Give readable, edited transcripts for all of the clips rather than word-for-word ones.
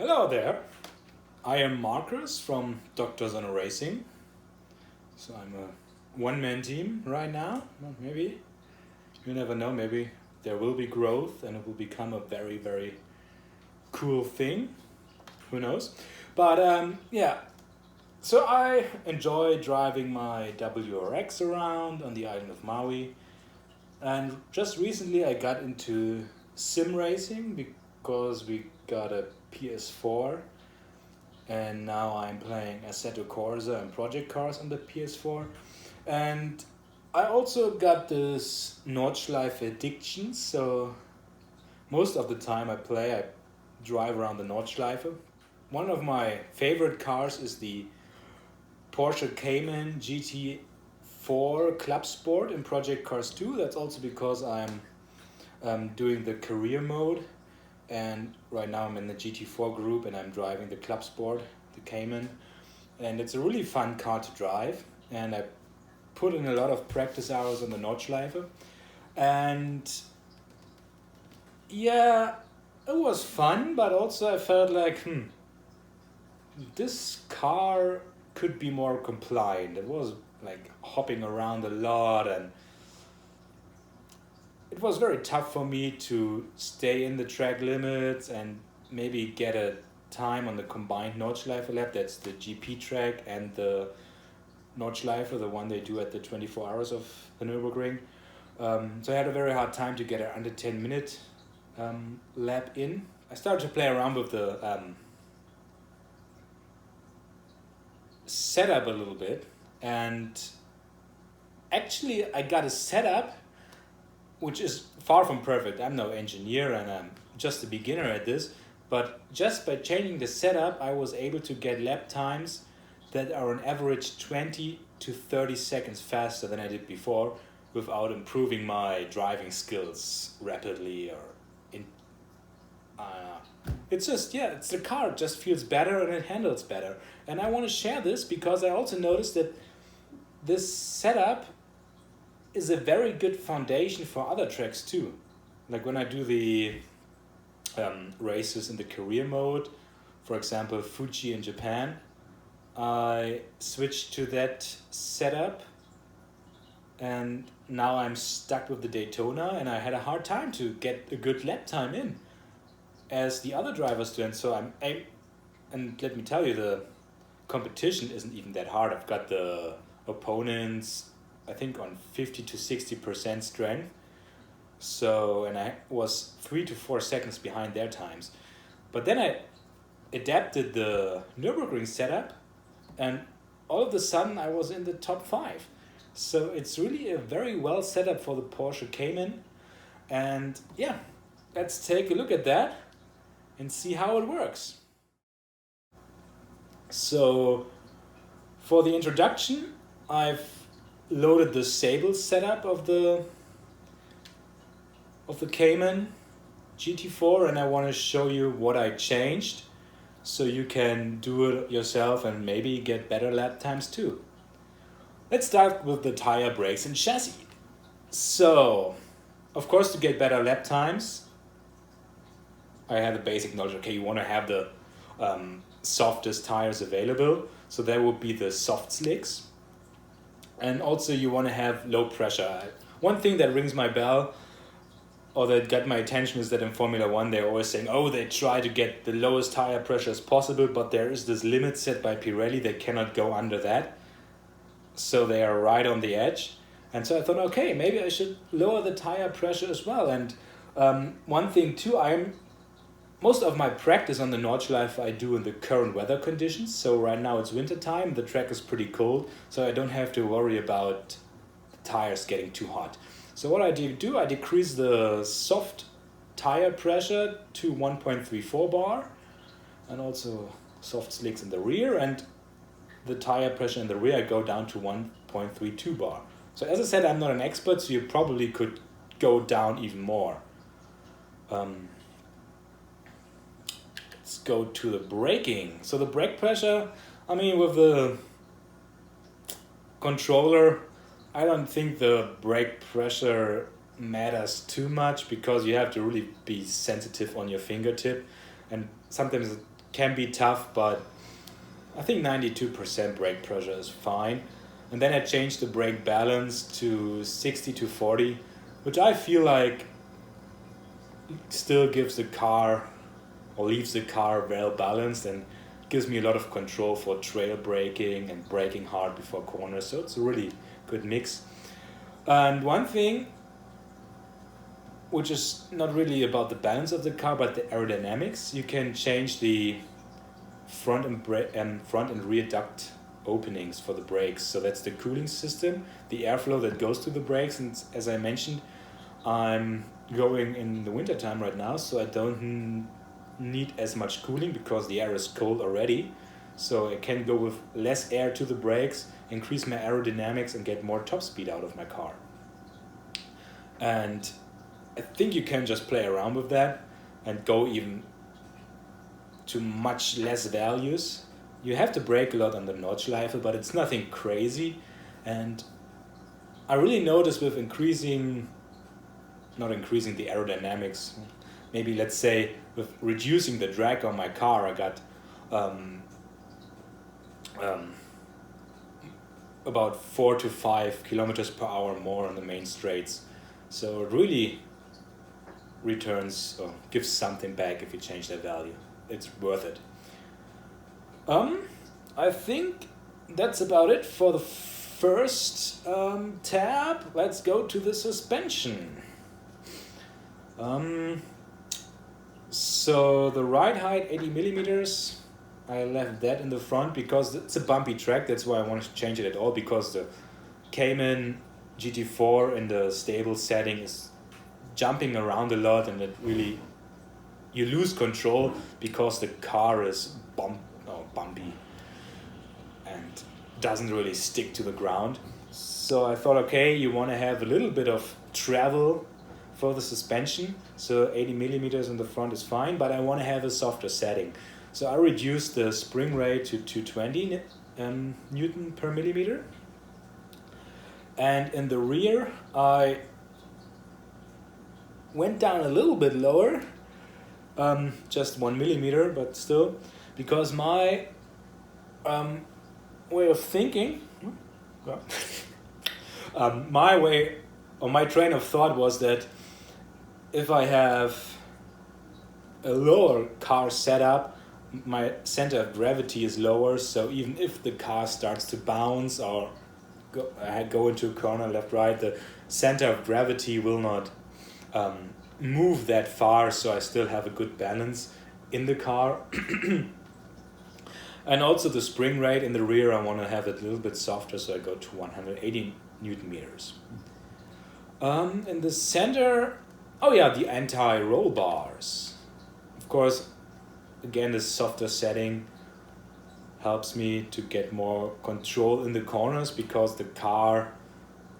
Hello there, I am Marcus from Doctors on Racing. So I'm a one-man team right now. Well, maybe, you never know, maybe there will be growth and it will become a very, very cool thing. Who knows? But yeah, so I enjoy driving my WRX around on the island of Maui. And just recently I got into sim racing because we got a PS4 and now I'm playing Assetto Corsa and Project Cars on the PS4. And I also got this Nordschleife addiction, so most of the time I drive around the Nordschleife. One of my favorite cars is the Porsche Cayman GT4 Clubsport in Project Cars 2. That's also because I'm doing the career mode, and right now I'm in the GT4 group and I'm driving the Clubsport, the Cayman, and it's a really fun car to drive, and I put in a lot of practice hours on the Nordschleife, and yeah, it was fun, but also I felt like this car could be more compliant. It was like hopping around a lot, and it was very tough for me to stay in the track limits and maybe get a time on the combined Nordschleife lap. That's the GP track and the Nordschleife, the one they do at the 24 hours of the Nürburgring. So I had a very hard time to get an under 10-minute lap in. I started to play around with the setup a little bit, and actually I got a setup which is far from perfect. I'm no engineer and I'm just a beginner at this, but just by changing the setup, I was able to get lap times that are on average 20 to 30 seconds faster than I did before without improving my driving skills rapidly or in. It's just, yeah, it's the car, it just feels better and it handles better. And I want to share this because I also noticed that this setup is a very good foundation for other tracks too. Like when I do the races in the career mode, for example Fuji in Japan, I switched to that setup, and now I'm stuck with the Daytona, and I had a hard time to get a good lap time in as the other drivers do. And so and let me tell you, the competition isn't even that hard. I've got the opponents I think on 50 to 60% strength. So, and I was 3 to 4 seconds behind their times. But then I adapted the Nürburgring setup, and all of a sudden I was in the top 5. So it's really a very well set up for the Porsche Cayman. And yeah, let's take a look at that and see how it works. So for the introduction, I've loaded the Sable setup of the Cayman GT4, and I want to show you what I changed so you can do it yourself and maybe get better lap times too. Let's start with the tire, brakes and chassis. So of course, to get better lap times, I had the basic knowledge. Okay, you want to have the softest tires available, so that would be the soft slicks. And also you want to have low pressure. One thing that rings my bell or that got my attention is that in Formula One they're always saying, oh, they try to get the lowest tire pressure as possible, but there is this limit set by Pirelli, they cannot go under that. So they are right on the edge. And so I thought, okay, maybe I should lower the tire pressure as well. And one thing too, most of my practice on the Nordschleife I do in the current weather conditions. So right now it's winter time, the track is pretty cold, so I don't have to worry about the tires getting too hot. So what I do, I decrease the soft tire pressure to 1.34 bar, and also soft slicks in the rear, and the tire pressure in the rear I go down to 1.32 bar. So as I said, I'm not an expert, so you probably could go down even more. Let's go to the braking. So the brake pressure, I mean, with the controller, I don't think the brake pressure matters too much because you have to really be sensitive on your fingertip, and sometimes it can be tough, but I think 92% brake pressure is fine. And then I changed the brake balance to 60 to 40, which I feel like still gives the car or leaves the car well balanced and gives me a lot of control for trail braking and braking hard before corners. So it's a really good mix. And one thing which is not really about the balance of the car but the aerodynamics, you can change the front and rear duct openings for the brakes. So that's the cooling system, the airflow that goes to the brakes. And as I mentioned, I'm going in the winter time right now, so I don't need as much cooling because the air is cold already. So I can go with less air to the brakes, increase my aerodynamics and get more top speed out of my car. And I think you can just play around with that and go even to much less values. You have to brake a lot on the Nordschleife, but it's nothing crazy. And I really noticed with not increasing the aerodynamics, maybe let's say with reducing the drag on my car, I got about 4 to 5 kilometers per hour more on the main straights. So it really returns or gives something back if you change that value. It's worth it. I think that's about it for the first tab. Let's go to the suspension. So the ride height 80 millimeters. I left that in the front because it's a bumpy track. That's why I wanted to change it at all, because the Cayman GT4 in the stable setting is jumping around a lot, and it really, you lose control because the car is bumpy and doesn't really stick to the ground. So I thought, okay, you want to have a little bit of travel for the suspension, so 80 millimeters in the front is fine, but I want to have a softer setting. So I reduced the spring rate to 220 Newton per millimeter. And in the rear, I went down a little bit lower, just 1 millimeter, but still, because my way of thinking, my train of thought was that if I have a lower car setup, my center of gravity is lower, so even if the car starts to bounce or go into a corner left, right, the center of gravity will not move that far, so I still have a good balance in the car. And also the spring rate in the rear, I want to have it a little bit softer, so I go to 180 Newton meters. In the center, the anti-roll bars. Of course, again, this softer setting helps me to get more control in the corners because the car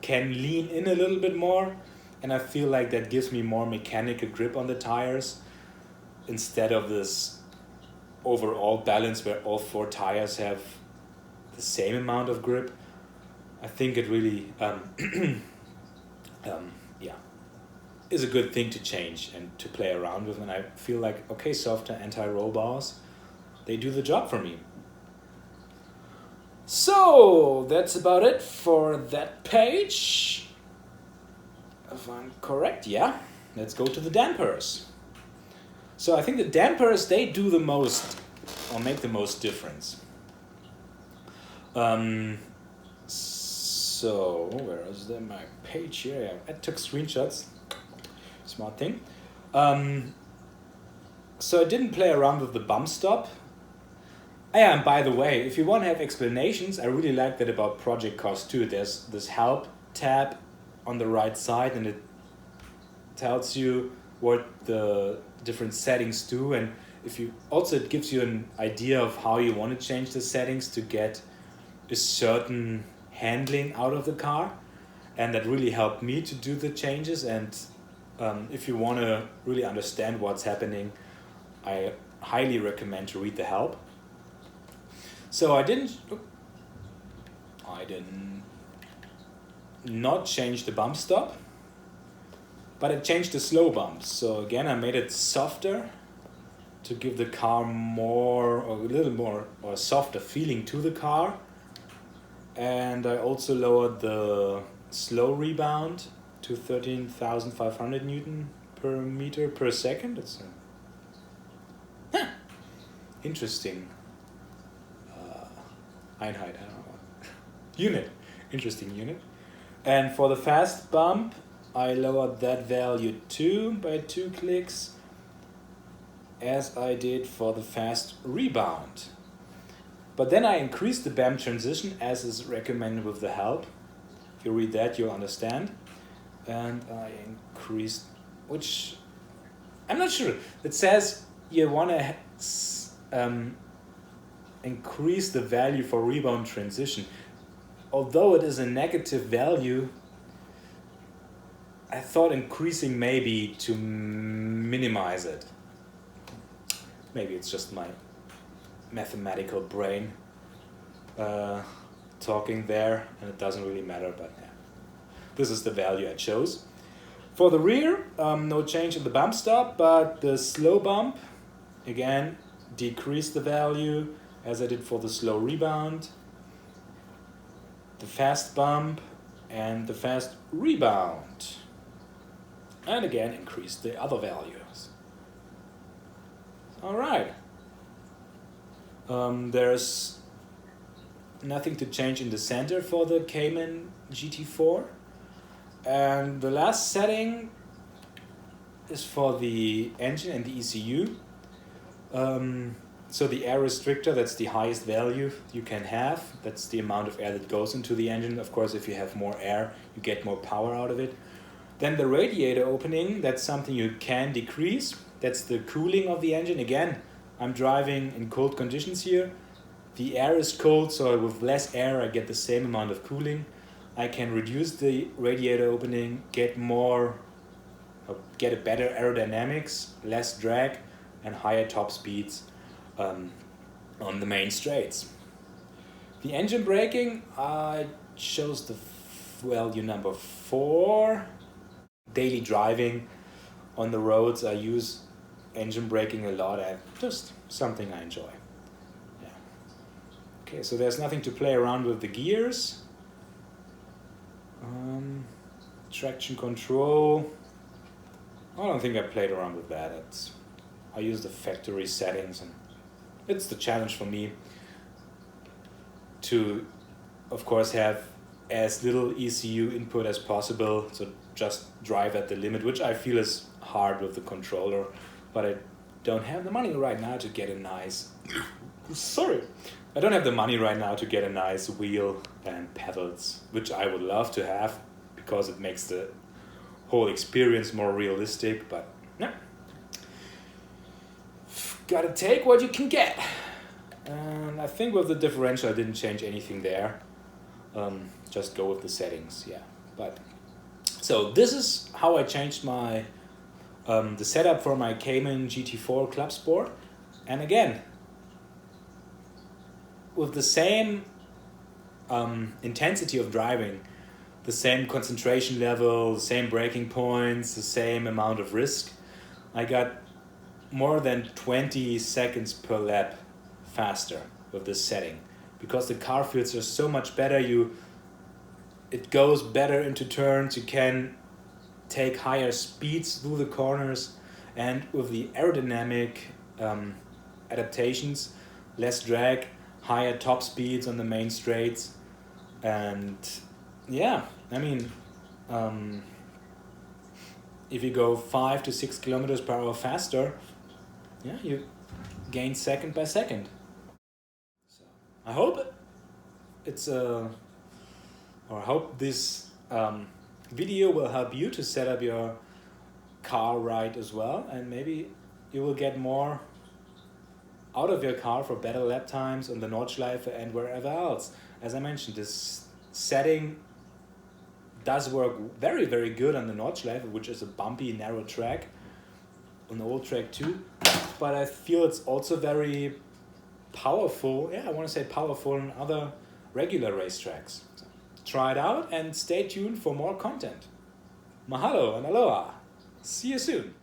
can lean in a little bit more, and I feel like that gives me more mechanical grip on the tires instead of this overall balance where all 4 tires have the same amount of grip. I think it really is a good thing to change and to play around with, and I feel like, okay, softer anti-roll bars, they do the job for me. So that's about it for that page. If I'm correct, yeah. Let's go to the dampers. So I think the dampers, they do the most or make the most difference. So where is my page here? Yeah, I took screenshots. Smart thing. So I didn't play around with the bump stop. And by the way, if you want to have explanations, I really like that about Project Cars 2. There's this help tab on the right side, and it tells you what the different settings do, and it gives you an idea of how you want to change the settings to get a certain handling out of the car, and that really helped me to do the changes. And if you want to really understand what's happening, I highly recommend to read the help. So I didn't not change the bump stop, but I changed the slow bumps. So again, I made it softer to give the car more, or a little more, or softer feeling to the car. And I also lowered the slow rebound to 13,500 Newton per meter per second. It's interesting Einheit, I don't know. Unit, interesting unit. And for the fast bump, I lowered that value too by 2 clicks, as I did for the fast rebound. But then I increased the BAM transition as is recommended with the help. If you read that, you'll understand. And I increased, which I'm not sure. It says you want to increase the value for rebound transition. Although it is a negative value, I thought increasing maybe to minimize it. Maybe it's just my mathematical brain talking there, and it doesn't really matter, but yeah. This is the value I chose. For the rear, no change in the bump stop, but the slow bump, again, decreased the value as I did for the slow rebound, the fast bump, and the fast rebound. And again, increased the other values. All right. There's nothing to change in the center for the Cayman GT4. And the last setting is for the engine and the ECU. So the air restrictor, that's the highest value you can have. That's the amount of air that goes into the engine. Of course, if you have more air, you get more power out of it. Then the radiator opening, that's something you can decrease. That's the cooling of the engine. Again, I'm driving in cold conditions here. The air is cold, so with less air I get the same amount of cooling. I can reduce the radiator opening, get a better aerodynamics, less drag, and higher top speeds on the main straights. The engine braking, I chose the value number 4. Daily driving on the roads, I use engine braking a lot, and just something I enjoy. Yeah. Okay, so there's nothing to play around with the gears. Traction control, I don't think I played around with that. I use the factory settings, and it's the challenge for me to, of course, have as little ECU input as possible, so just drive at the limit, which I feel is hard with the controller, but I don't have the money right now to get a nice I don't have the money right now to get a nice wheel and pedals, which I would love to have because it makes the whole experience more realistic, but yeah. Gotta take what you can get. And I think with the differential I didn't change anything there. Just go with the settings, yeah. But so this is how I changed my the setup for my Cayman GT4 Clubsport. And again, with the same intensity of driving, the same concentration level, the same braking points, the same amount of risk, I got more than 20 seconds per lap faster with this setting, because the car feels are so much better. It goes better into turns, you can take higher speeds through the corners, and with the aerodynamic adaptations, less drag, higher top speeds on the main straights. And yeah, I mean, if you go 5 to 6 kilometers per hour faster, yeah, you gain second by second. So I hope I hope this video will help you to set up your car right as well, and maybe you will get more out of your car for better lap times on the Nordschleife and wherever else. As I mentioned, this setting does work very, very good on the Nordschleife, which is a bumpy, narrow track, on the old track too. But I feel it's also very powerful, I want to say powerful on other regular racetracks. So try it out and stay tuned for more content. Mahalo and aloha. See you soon.